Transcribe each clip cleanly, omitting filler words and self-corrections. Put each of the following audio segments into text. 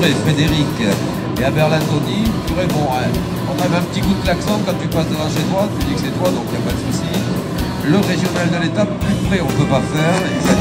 Furet, Frédéric et à Berlantoni. Furet, bon, on avait un petit coup de klaxon quand tu passes devant chez toi, tu dis que c'est toi, donc il n'y a pas de souci. Le régional de l'étape, plus près, on ne peut pas faire. Et ça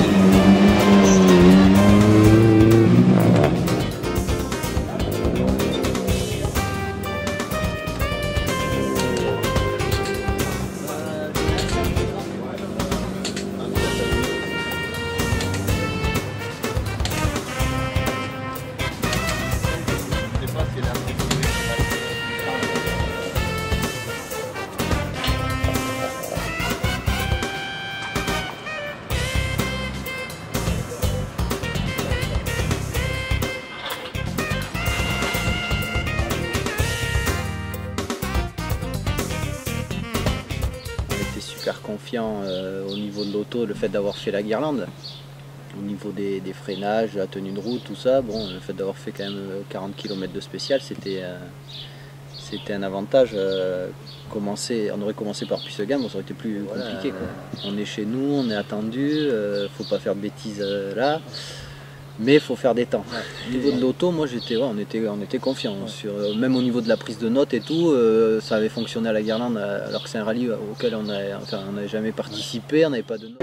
super confiant au niveau de l'auto, le fait d'avoir fait la guirlande, au niveau des freinages, la tenue de route, tout ça, bon, le fait d'avoir fait quand même 40 km de spécial, c'était un avantage. On aurait commencé par Puissegamme, ça aurait été plus compliqué, quoi. On est chez nous, on est attendu, faut pas faire de bêtises là. Mais il faut faire des temps. Au niveau de l'auto, moi on était confiants. Même au niveau de la prise de notes et tout, ça avait fonctionné à la guirlande, alors que c'est un rallye auquel on n'avait jamais participé, on n'avait pas de notes.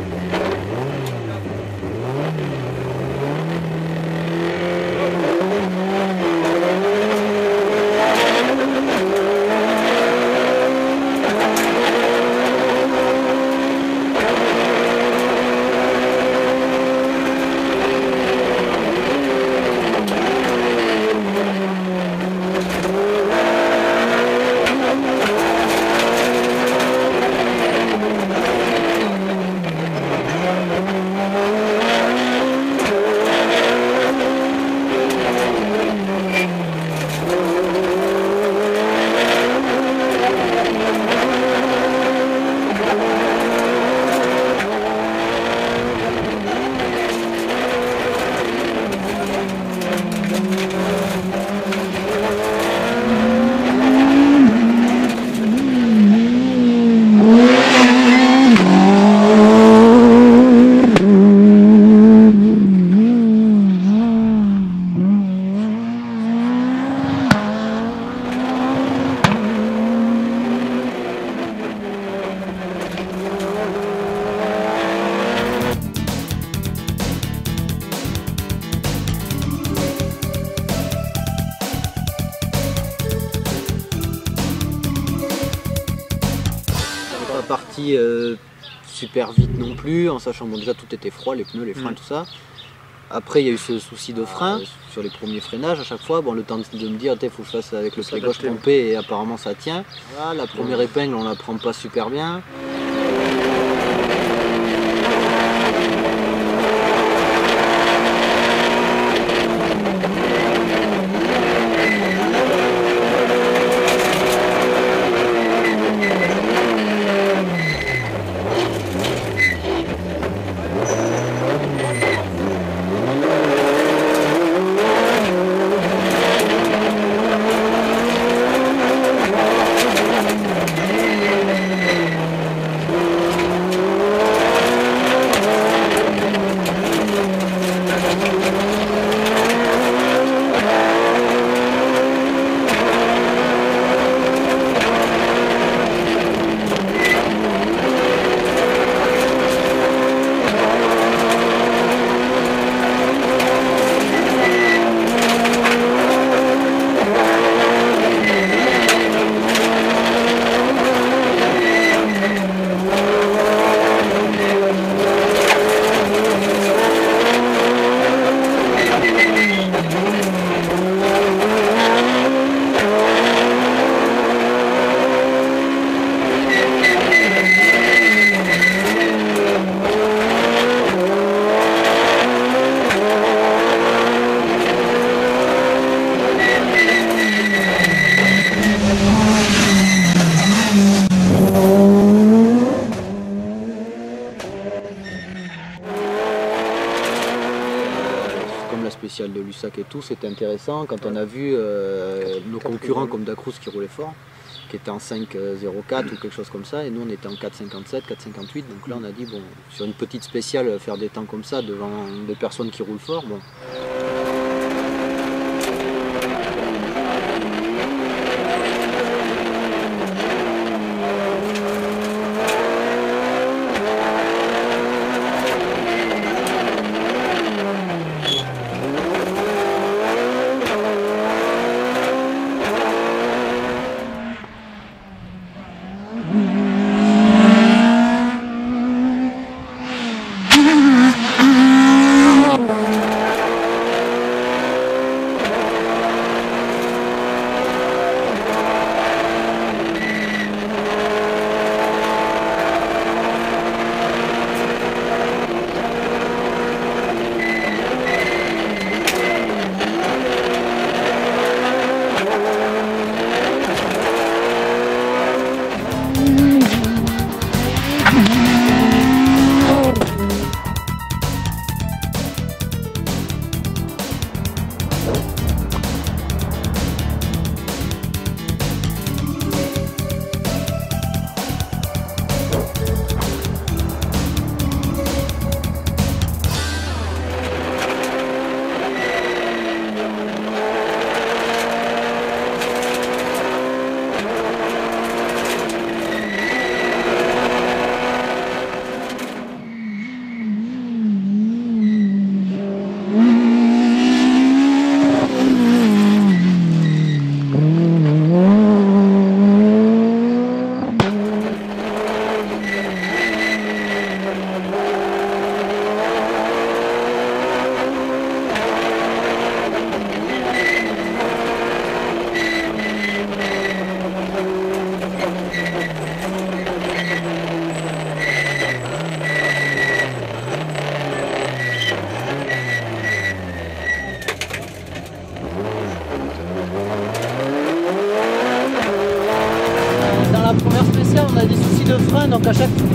Parti super vite non plus, en sachant bon déjà tout était froid, les pneus, les freins, tout ça. Après il y a eu ce souci de frein sur les premiers freinages à chaque fois, bon le temps de me dire il faut que je fasse avec le pied gauche trompé et apparemment ça tient. Voilà, la première épingle on la prend pas super bien. spécial de Lussac et tout, c'était intéressant quand on a vu nos concurrents comme Dacruz qui roulaient fort, qui était en 5.04 ou quelque chose comme ça, et nous on était en 4.57, 4.58, donc là on a dit bon, sur une petite spéciale, faire des temps comme ça devant des personnes qui roulent fort, bon.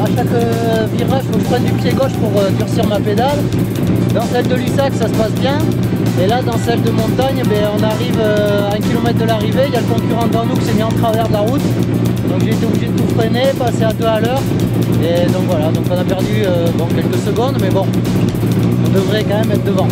à chaque virage, il faut que je prenne du pied gauche pour durcir ma pédale. Dans celle de Lussac, ça se passe bien. Et là, dans celle de montagne, on arrive à 1 km de l'arrivée. Il y a le concurrent devant nous qui s'est mis en travers de la route. Donc j'ai été obligé de tout freiner, passer à 2 à l'heure. Et donc voilà, donc on a perdu quelques secondes, mais bon, on devrait quand même être devant.